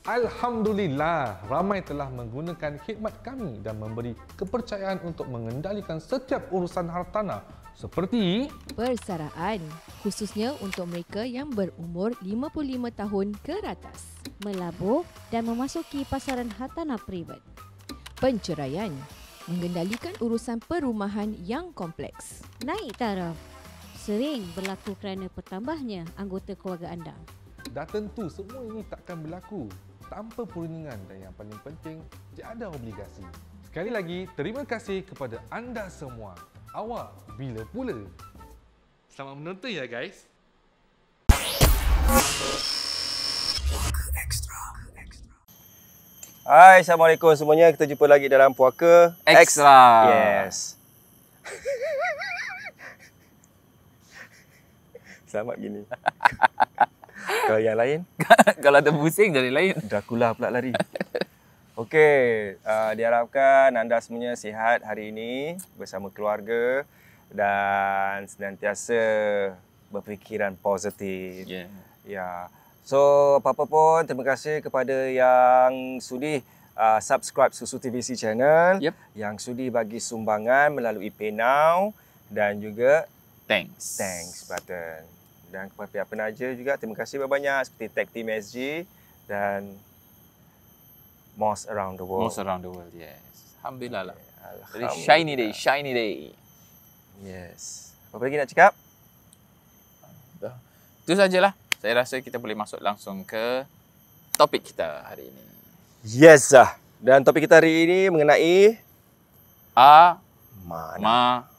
Alhamdulillah, ramai telah menggunakan khidmat kami dan memberi kepercayaan untuk mengendalikan setiap urusan hartanah seperti persaraan, khususnya untuk mereka yang berumur 55 tahun ke atas. Melabur dan memasuki pasaran hartanah privat. Penceraian, mengendalikan urusan perumahan yang kompleks. Naik taraf sering berlaku kerana bertambahnya anggota keluarga anda. dah tentu semua ini takkan berlaku tanpa perundingan dan yang paling penting tiada obligasi. Sekali lagi, terima kasih kepada anda semua. Awak bila pula? Selamat menonton ya guys. Hai, Assalamualaikum semuanya. Kita jumpa lagi dalam Puaka Extra. Yes. Selamat gini. Kalau yang lain, Kalau ada pusing jadi lain. Dracula pula lari. Okey, diharapkan anda semuanya sihat hari ini bersama keluarga dan senantiasa berfikiran positif. Ya. So, apa-apa pun terima kasih kepada yang sudi subscribe Susu TVC channel, yang sudi bagi sumbangan melalui PayNow dan juga thanks button. Dan kepada pihak penaja juga terima kasih banyak seperti Tech Team SG dan Moss Around the World. Most around the world, yes. Alhamdulillah lah. Jadi Alhamdulillah. shiny day. Yes. Apa lagi nak cakap? Dah. Itu sajalah. Saya rasa kita boleh masuk langsung ke topik kita hari ini. Yes lah. Dan topik kita hari ini mengenai Amanah.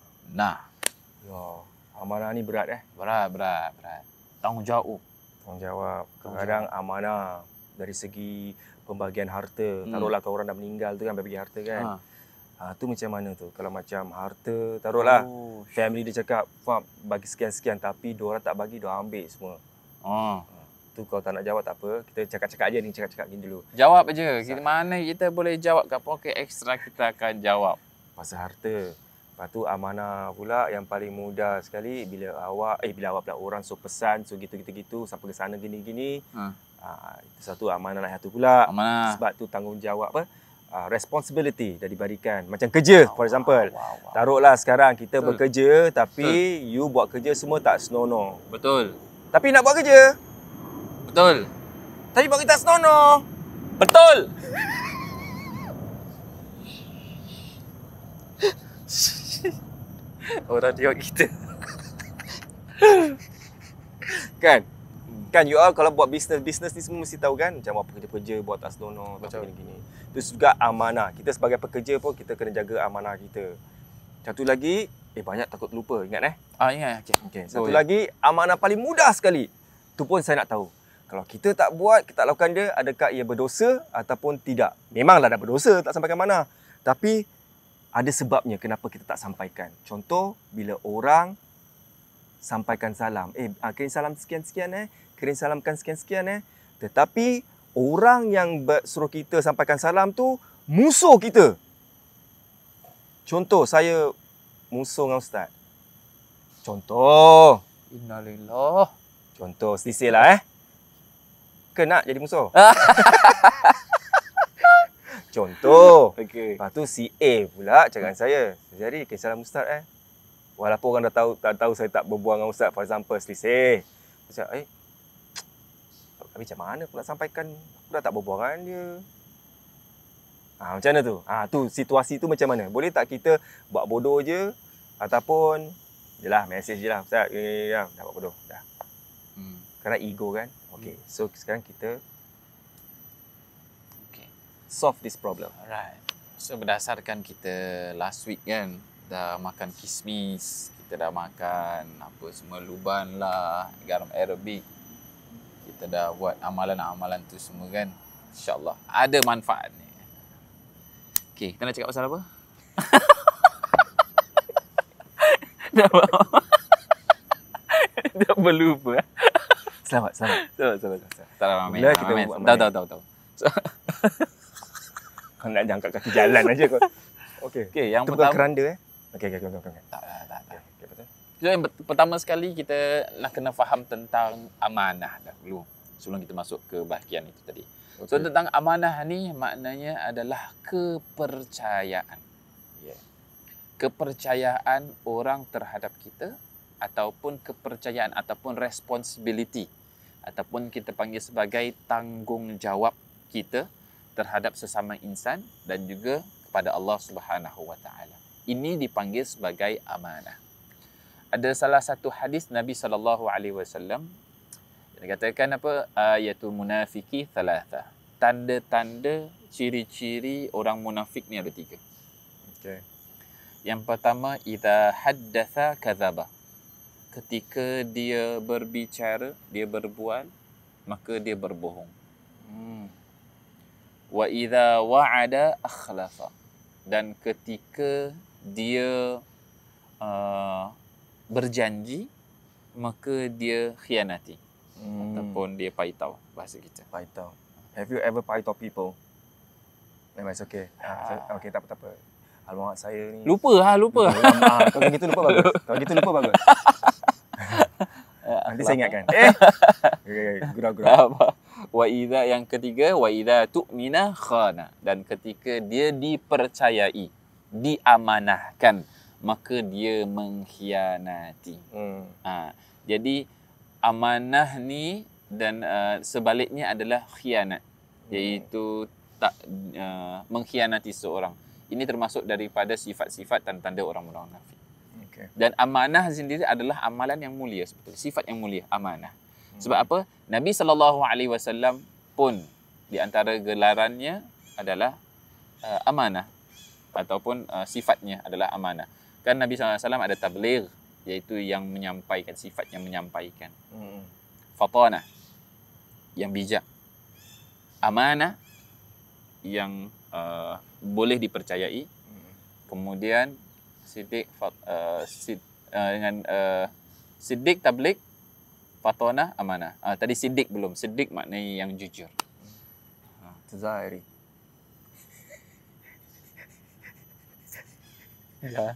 Ya, amanah ni berat Berat. Tanggungjawab. Tanggungjawab. Kadang-kadang amanah dari segi pembagian harta. Taruhlah kalau orang dah meninggal tu kan bagi harta kan. Tu macam mana tu? Kalau macam harta, taruhlah family dia cakap, "Faham, bagi sekian-sekian," tapi diorang tak bagi, diorang ambil semua. Tu kalau tak nak jawab tak apa, kita cakap-cakap aja ni, cakap-cakap gini dulu. Jawab aja. Mana kita boleh jawab kat Pocket Extra, kita akan jawab. Pasal harta. Lepas tu amanah pula yang paling mudah sekali bila awak pula orang suruh pesan, suruh gitu-gitu sampai ke sana gini-gini. Itu satu amanah nak satu pula. Amanah. Sebab tu tanggungjawab responsibility dah diberikan. Macam kerja for example. Taruhlah sekarang kita bekerja tapi you buat kerja semua tak senonoh. Betul. Tapi nak buat kerja. Betul. Tapi buat kita senonoh. Betul. Orang tengok kita. Kan? Kan you all kalau buat bisnes ni semua mesti tahu kan macam apa kerja-kerja buat tak senonoh, macam gini-gini. Itu juga amanah. Kita sebagai pekerja pun kita kena jaga amanah kita. Satu lagi, banyak takut lupa, ingat Ingat. Okay. Satu lagi, amanah paling mudah sekali. Tu pun saya nak tahu. Kalau kita tak buat, kita tak lakukan dia, adakah ia berdosa ataupun tidak? Memanglah dah berdosa, tak sampaikan mana. Tapi ada sebabnya kenapa kita tak sampaikan. Contoh, bila orang sampaikan salam. Kirim salam sekian-sekian kirim salamkan sekian-sekian Tetapi orang yang suruh kita sampaikan salam tu musuh kita. Contoh, saya musuh dengan ustaz. Contoh. Innalillah. Contoh, selisih lah Ke nak jadi musuh? Contoh. Lepas tu si A pula cakap saya, "Jadi kirim salam ustaz Walaupun orang tak tahu saya tak berbual dengan ustaz, for example, selisih. Saya cakap, tapi macam mana aku nak sampaikan? Aku dah tak berbual dengan dia. Macam mana tu? Tu situasi tu macam mana? Boleh tak kita buat bodoh je ataupun jelah mesej je lah, ustaz, dah buat bodoh dah. Kerana ego kan. Okey. So sekarang kita solve this problem. Alright. So berdasarkan kita last week kan dah makan kismis, kita dah makan apa semua luban lah, garam Arabic. Kita dah buat amalan-amalan tu semua kan. InsyaAllah ada manfaat ni. Okey, kita nak cakap pasal apa? Dah berlupa. Selamat. Bila kita tahu. Kau nak jangkat kaki jalan aja kau. Okey, yang itu pertama keranda Okey. Tak. So, yang pertama sekali kita nak kena faham tentang amanah dahulu. sebelum kita masuk ke bahagian itu tadi. So tentang amanah ni maknanya adalah kepercayaan. Kepercayaan orang terhadap kita ataupun kepercayaan ataupun responsibility ataupun kita panggil sebagai tanggungjawab kita terhadap sesama insan dan juga kepada Allah Subhanahu Wa Taala. Ini dipanggil sebagai amanah. Ada salah satu hadis Nabi SAW yang katakan apa? Ayatul munafiki thalatha. Tanda-tanda ciri-ciri orang munafik ni ada 3. Okey. Yang pertama, idza haddatha kadzaba. Ketika dia berbicara, dia berbual, maka dia berbohong. Wa idza wa'ada akhlafa. Dan ketika dia berjanji, maka dia khianati. Ataupun dia paitau bahasa kita. Paitau. Have you ever paitau people? Memang it's okay. Okay, tak apa. Alamak, saya ni... Lupa. Kalau gitu lupa bagus. Nanti saya ingatkan. Gurau. Wa idza, yang ketiga, wa idza tu'mina khana. Dan ketika dia dipercayai, diamanahkan, maka dia mengkhianati. Jadi amanah ni dan sebaliknya adalah khianat, iaitu tak mengkhianati seorang. Ini termasuk daripada sifat-sifat tanda-tanda orang-orang munafik. Okay. Dan amanah sendiri adalah amalan yang mulia sebetulnya, sifat yang mulia, amanah. Sebab apa? Nabi SAW pun di antara gelarannya adalah amanah ataupun sifatnya adalah amanah. Kan Nabi SAW ada tabligh, iaitu yang menyampaikan, sifat yang menyampaikan. Fatanah, yang bijak. Amanah, yang boleh dipercayai. Kemudian siddiq, dengan siddiq, tabligh, fatanah, amanah. Tadi siddiq belum. Siddiq maknanya yang jujur. Tazahiri. Ya.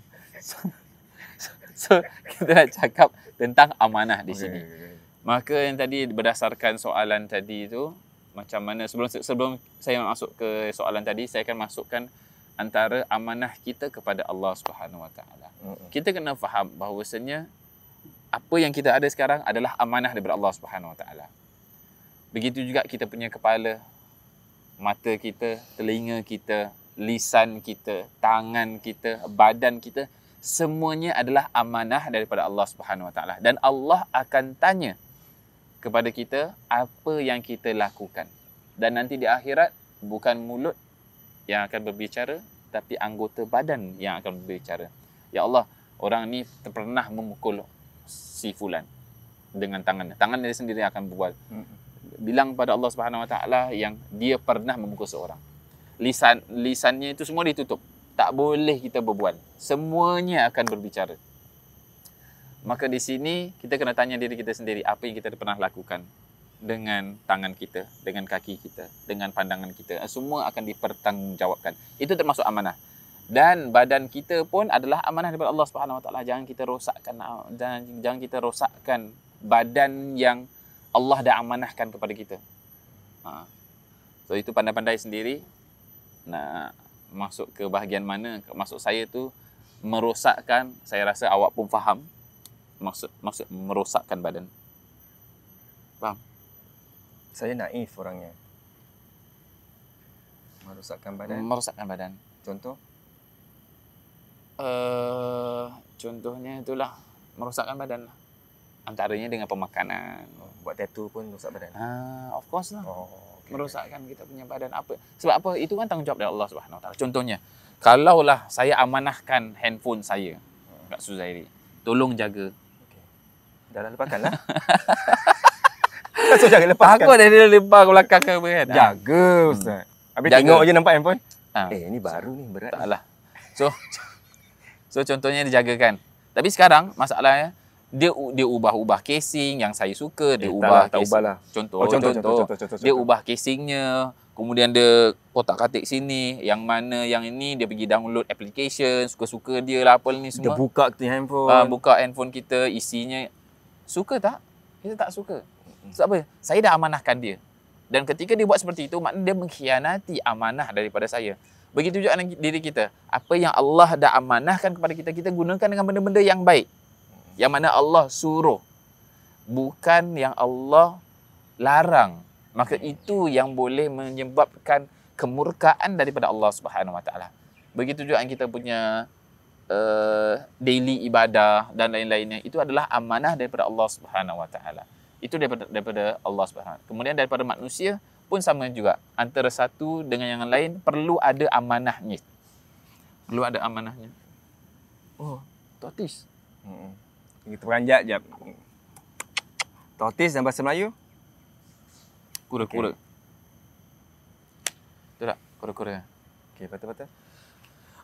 So kita nak cakap tentang amanah di sini. Maka yang tadi berdasarkan soalan tadi itu, macam mana sebelum saya masuk ke soalan tadi, saya akan masukkan antara amanah kita kepada Allah Subhanahu Wa Taala. Kita kena faham bahawasanya apa yang kita ada sekarang adalah amanah daripada Allah Subhanahu Wa Taala. Begitu juga kita punya kepala, mata kita, telinga kita, lisan kita, tangan kita, badan kita, semuanya adalah amanah daripada Allah Subhanahu Wa Taala. Dan Allah akan tanya kepada kita apa yang kita lakukan. Dan nanti di akhirat bukan mulut yang akan berbicara, tapi anggota badan yang akan berbicara. Ya Allah, orang ni pernah memukul si fulan dengan tangannya. Tangan dia sendiri akan berbual. Bilang pada Allah Subhanahu Wa Taala yang dia pernah memukul seorang. Lisannya itu semua ditutup. Tak boleh kita berbual. Semuanya akan berbicara. Maka di sini kita kena tanya diri kita sendiri, apa yang kita pernah lakukan dengan tangan kita, dengan kaki kita, dengan pandangan kita. Semua akan dipertanggungjawabkan. Itu termasuk amanah. Dan badan kita pun adalah amanah daripada Allah Subhanahu Wa Taala. Jangan kita rosakkan badan yang Allah dah amanahkan kepada kita. So itu pandai-pandai sendiri. Nak masuk ke bahagian mana? Maksud saya tu merosakkan, saya rasa awak pun faham. Maksud merosakkan badan. Faham? Saya naif orangnya. Merosakkan badan. Merosakkan badan. Contoh? Contohnya itulah merosakkan badan lah. Antaranya dengan pemakanan. Buat tattoo pun rosak badan. Of course lah. Okay. Merosakkan kita punya badan apa? Sebab apa? Itu kan tanggungjawab dari Allah Subhanahu Wa Taala. Contohnya, kalaulah saya amanahkan handphone saya kat Suzairi, tolong jaga. Dah lepaskan lah. So jangan lepaskan. Takut dia lepas ke belakang ke apa kan? Jaga Ustaz. Habis Jaga. tengok je nampak handphone. Ni baru ni, berat. Taklah. So contohnya dijagakan. Tapi sekarang masalahnya dia ubah casing yang saya suka, dia ubah tak casing. ubahlah. Contoh. Dia Contoh. ubah casingnya, kemudian dia kotak-katik sini, yang mana yang ini dia pergi download application, suka-suka dia lah apa ni Dia semua. buka ke handphone. Buka handphone kita, isinya suka tak? Kita tak suka. Sebab apa? Saya dah amanahkan dia. Dan ketika dia buat seperti itu, maknanya dia mengkhianati amanah daripada saya. Begitu juga dengan diri kita. Apa yang Allah dah amanahkan kepada kita, kita gunakan dengan benda-benda yang baik. Yang mana Allah suruh. Bukan yang Allah larang. Maka itu yang boleh menyebabkan kemurkaan daripada Allah Subhanahu Wa Taala. Begitu juga yang kita punya daily ibadah dan lain-lainnya, itu adalah amanah daripada Allah Subhanahu Wa Taala. Itu daripada Allah Subhanahu Wa Taala. Kemudian daripada manusia pun sama juga. Antara satu dengan yang lain perlu ada amanahnya. Perlu ada amanahnya. Oh, tortoise. Kita beranjak jap. Tortoise dalam bahasa Melayu? Kura-kura. Betul tak? Kura-kura. Okey, betul-betul.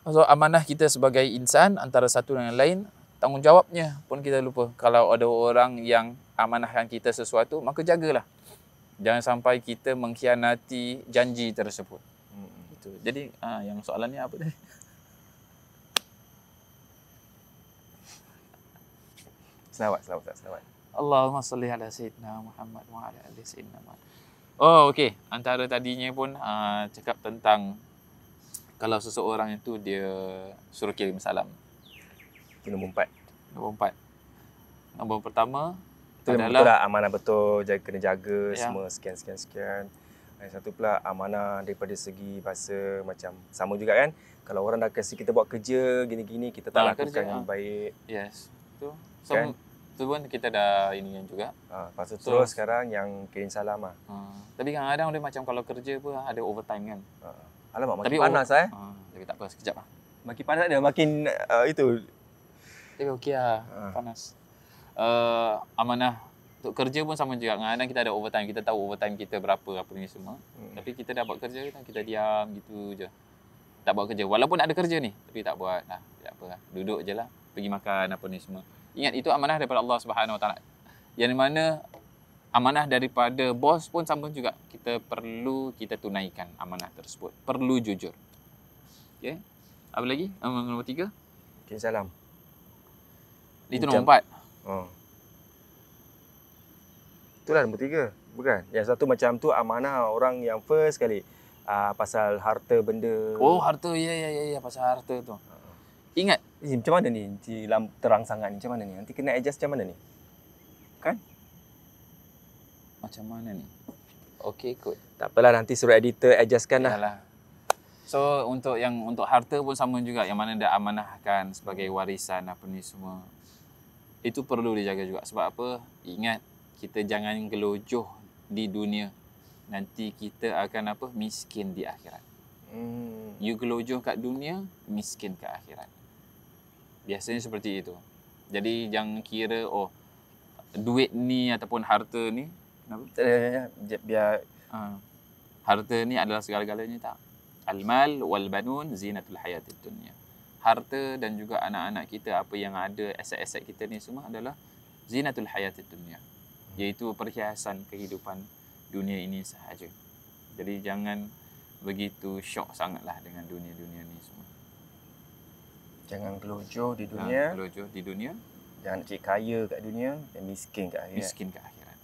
So, amanah kita sebagai insan antara satu dengan lain, tanggungjawabnya pun kita lupa. Kalau ada orang yang amanahkan kita sesuatu, maka jagalah. Jangan sampai kita mengkhianati janji tersebut. Itu. Jadi, yang soalannya apa tadi? Selawat. Allahumma salli ala Sayyidina Muhammad wa ala ali Sayyidina Muhammad. Oh, okey. Antara tadinya pun cakap tentang kalau seseorang itu dia suruh kirim salam. Itu nombor 4. Nombor 4. Nombor pertama Itu adalah betul lah, amanah betul, kena jaga Ya. semua sekian. Yang satu pula amanah daripada segi bahasa macam sama juga kan. Kalau orang dah kasi kita buat kerja gini-gini, kita tak lakukan kerja, yang baik. yes. Tu. Kan? Tu pun kita dah inian juga. Lepas tu So- terus sekarang yang kirim salam lah. Tapi kadang-kadang dia macam kalau kerja pun ada overtime kan. Alamak, makin Tapi panas Tapi tak apa, sekejap lah. Makin panas dia, makin itu. Tapi okey lah, panas. Amanah untuk kerja pun sama juga. Kadang-kadang kita ada overtime, kita tahu overtime kita berapa, apa ni semua. Tapi kita dah buat kerja, kita diam gitu je. Tak buat kerja. Walaupun ada kerja ni, tapi tak buat lah. Tak apa lah. Duduk je lah. Pergi makan apa ni semua. Ingat, itu amanah daripada Allah Subhanahu Wa Taala. Yang mana amanah daripada bos pun sama juga. Kita perlu kita tunaikan amanah tersebut. Perlu jujur. Okey. Apa lagi? Nombor 3. Kirim salam. Itu Macam- nombor 4. Itulah nombor 3. Bukan? Yang satu macam tu amanah orang yang first kali. Pasal harta benda. Oh, harta. Ya. Pasal harta tu. Ingat. Macam mana ni? Terang sangat ni. Macam mana ni? Nanti kena adjust macam mana ni? Kan? Macam mana ni? Okey kot. Tak apalah, nanti suruh editor adjustkan lah. Yalah. So untuk harta pun sama juga, yang mana dah amanahkan sebagai warisan apa ni semua. Itu perlu dijaga juga. Sebab apa? Ingat, kita jangan gelojoh di dunia. Nanti kita akan miskin di akhirat. You gelojoh kat dunia, miskin ke akhirat. Biasanya seperti itu. Jadi jangan kira duit ni ataupun harta ni, kenapa? Biar Harta ni adalah segala-galanya, tak. Al-mal wal banun zinatul hayatid dunya. Harta dan juga anak-anak kita, apa yang ada, aset-aset kita ni semua adalah zinatul hayatid dunya. Iaitu perhiasan kehidupan dunia ini sahaja. Jadi jangan begitu syok sangatlah dengan dunia-dunia ni semua. jangan gelojoh di dunia. Gelojoh di dunia, Jangan nak cari kaya kat dunia dan miskin kat akhirat. miskin ke akhirat.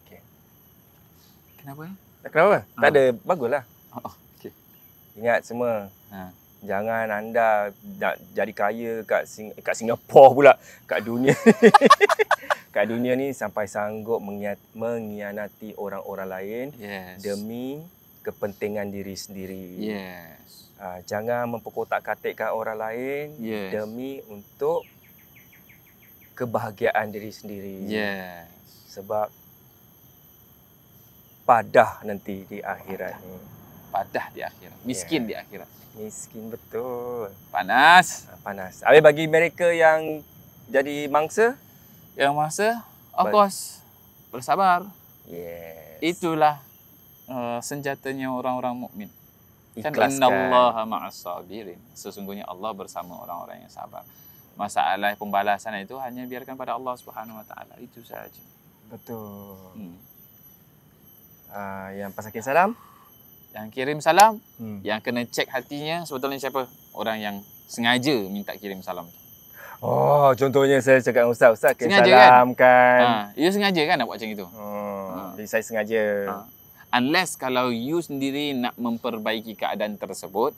Okey. Kenapa? Tak kenapa? Tak ada, baguslah. Okey. Ingat semua. Ha. Jangan anda nak jadi kaya kat Singapura pula, kat dunia. Kat dunia ni sampai sanggup mengkhianati orang-orang lain Yes. demi kepentingan diri sendiri. Yes. Jangan memperkotak-katikkan orang lain Yes. demi untuk kebahagiaan diri sendiri. Yes. Sebab padah nanti di akhirat ni. Padah di akhirat. Miskin di akhirat. Miskin betul. Panas. Panas. Habis bagi mereka yang jadi mangsa, Yang masa, of course, bersabar. yes. Itulah senjatanya orang-orang mukmin. Kan Ikhlaskan. innallaha ma'as sabirin. Sesungguhnya Allah bersama orang-orang yang sabar. Masalah pembalasan itu hanya biarkan pada Allah Subhanahu Wa Taala. Itu saja. Betul. Hmm. Yang pasal kirim salam, Yang kirim salam, Hmm. yang kena cek hatinya sebetulnya siapa? Orang yang sengaja minta kirim salam. Oh, contohnya saya cakap dengan Ustaz kena Sengaja kan? salamkan. You sengaja kan nak buat macam itu? Jadi saya sengaja. Unless kalau you sendiri nak memperbaiki keadaan tersebut,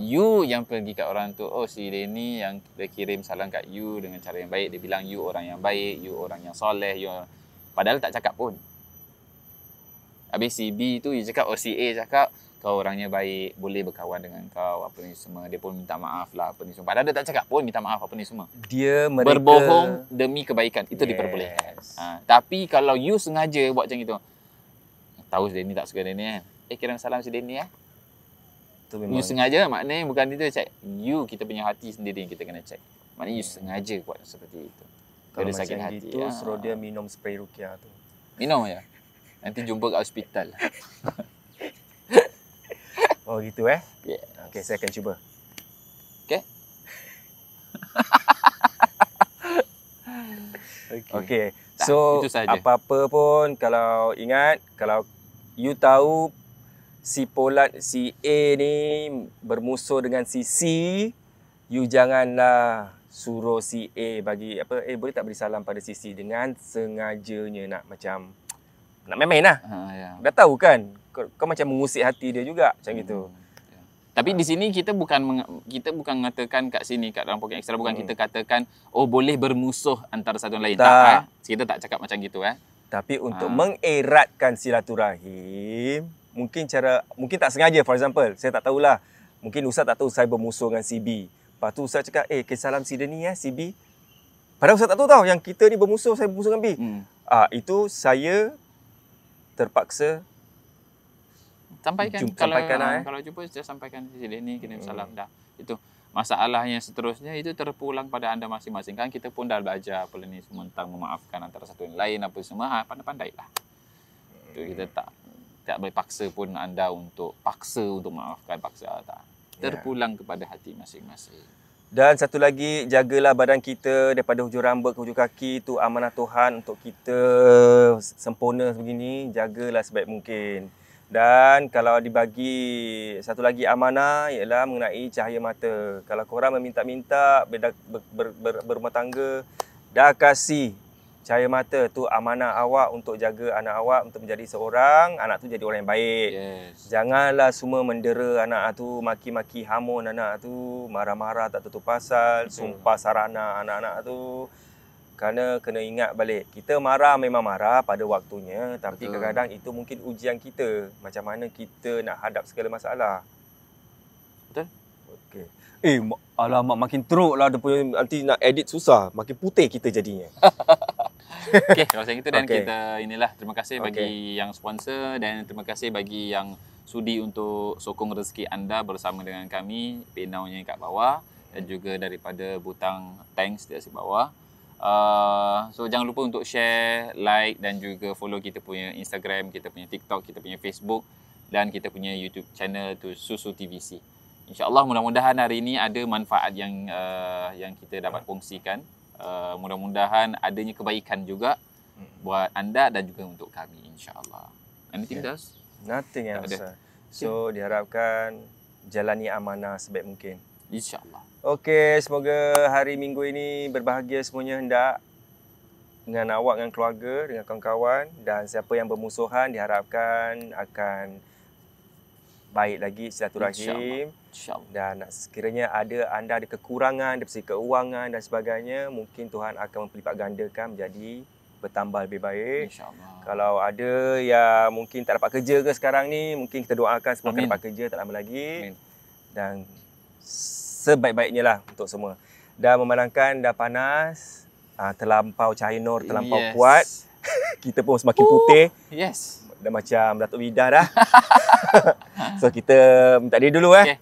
you yang pergi kat orang tu, oh si Denny yang dia kirim salam kat you dengan cara yang baik, dia bilang you orang yang baik, you orang yang soleh, padahal tak cakap pun. Habis si B tu you cakap, oh si A cakap kau orangnya baik, boleh berkawan dengan kau apa ni semua. Dia pun minta maaf lah apa ni semua. Padahal dia tak cakap pun minta maaf apa ni semua. Mereka berbohong demi kebaikan itu diperbolehkan. Tapi kalau you sengaja buat macam itu, tahu si Denny tak suka Denny kan? Kirim salam si Denny tu memang. You sengaja maknanya bukan itu check. You kita punya hati sendiri yang kita kena check. Maknanya you sengaja buat seperti itu. Kalau macam sakit hati gitu, suruh dia minum spray ruqyah tu. Minum je. Nanti jumpa kat hospital. Oh gitu Yes. Okey, saya akan cuba. Okey. Okey. So apa-apa pun kalau ingat, kalau you tahu si Polat, si A ni bermusuh dengan si C, you janganlah suruh si A bagi apa, boleh tak beri salam pada si C dengan sengajanya nak macam nak main-main lah. Dah tahu kan, kau macam mengusik hati dia juga macam gitu. Tapi di sini kita bukan mengatakan kat sini kat dalam Poket Extra, bukan kita katakan oh boleh bermusuh antara satu lain. Tak. Kita tak cakap macam gitu Tapi untuk mengeratkan silaturahim, mungkin tak sengaja. For example, saya tak tahulah. Mungkin Ustaz tak tahu saya bermusuh dengan si B. Lepas tu Ustaz cakap, salam si Denny si B. Padahal Ustaz tak tahu yang kita ni bermusuh, saya bermusuh dengan B. Itu saya terpaksa sampaikan. Kalau jumpa saya sampaikan si Denny kirim salam dah. Itu masalah yang seterusnya itu terpulang pada anda masing-masing. Kan kita pun dah belajar apa ni semua tentang memaafkan antara satu dan lain apa semua. Pandai-pandailah. Itu kita tak boleh paksa pun anda untuk memaafkan, tak. Terpulang kepada hati masing-masing. Dan satu lagi, jagalah badan kita daripada hujung rambut ke hujung kaki. Itu amanah Tuhan untuk kita sempurna begini. Jagalah sebaik mungkin. Dan kalau dibagi satu lagi amanah ialah mengenai cahaya mata. Kalau korang meminta-minta berumah tangga, dah kasih cahaya mata tu amanah awak untuk jaga anak awak untuk menjadi seorang anak tu jadi orang yang baik. Janganlah semua mendera anak tu, maki-maki hamun anak tu, marah-marah tak tutup pasal, sumpah sarana anak-anak tu. Kerana kena ingat balik, kita marah memang marah pada waktunya, tapi kadang-kadang itu mungkin ujian kita, macam mana kita nak hadap segala masalah. Betul? Okey. Alamak makin teruk lah dia punya, nanti nak edit susah, makin putih kita jadinya. Okey, kalau macam itu dan kita terima kasih bagi yang sponsor dan terima kasih bagi yang sudi untuk sokong rezeki anda bersama dengan kami, PayNow-nya kat bawah dan juga daripada butang thanks di bawah. So jangan lupa untuk share, like dan juga follow kita punya Instagram, kita punya TikTok, kita punya Facebook dan kita punya YouTube channel tu Susu TVC. InsyaAllah mudah-mudahan hari ini ada manfaat yang kita dapat kongsikan. Mudah-mudahan adanya kebaikan juga buat anda dan juga untuk kami, insyaAllah. Anything else? Nothing else. So diharapkan jalani amanah sebaik mungkin. InsyaAllah. Okey, semoga hari Minggu ini berbahagia semuanya hendak dengan awak, dengan keluarga, dengan kawan-kawan, dan siapa yang bermusuhan diharapkan akan baik lagi silaturahim. InsyaAllah. Dan sekiranya anda ada kekurangan dari segi keuangan dan sebagainya, mungkin Tuhan akan melipat gandakan menjadi bertambah lebih baik. InsyaAllah. Kalau ada yang mungkin tak dapat kerja ke sekarang ni, mungkin kita doakan semua akan dapat kerja tak lama lagi. Amin. Dan sebaik-baiknya lah untuk semua. Dan memandangkan dah panas, terlampau cahaya nur, terlampau kuat, kita pun semakin putih. Dah macam Datuk Vida dah. So kita minta diri dulu. Bye.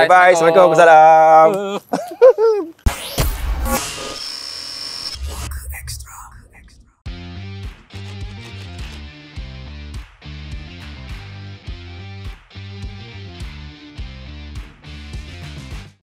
Bye. Assalamualaikum. Waalaikumsalam.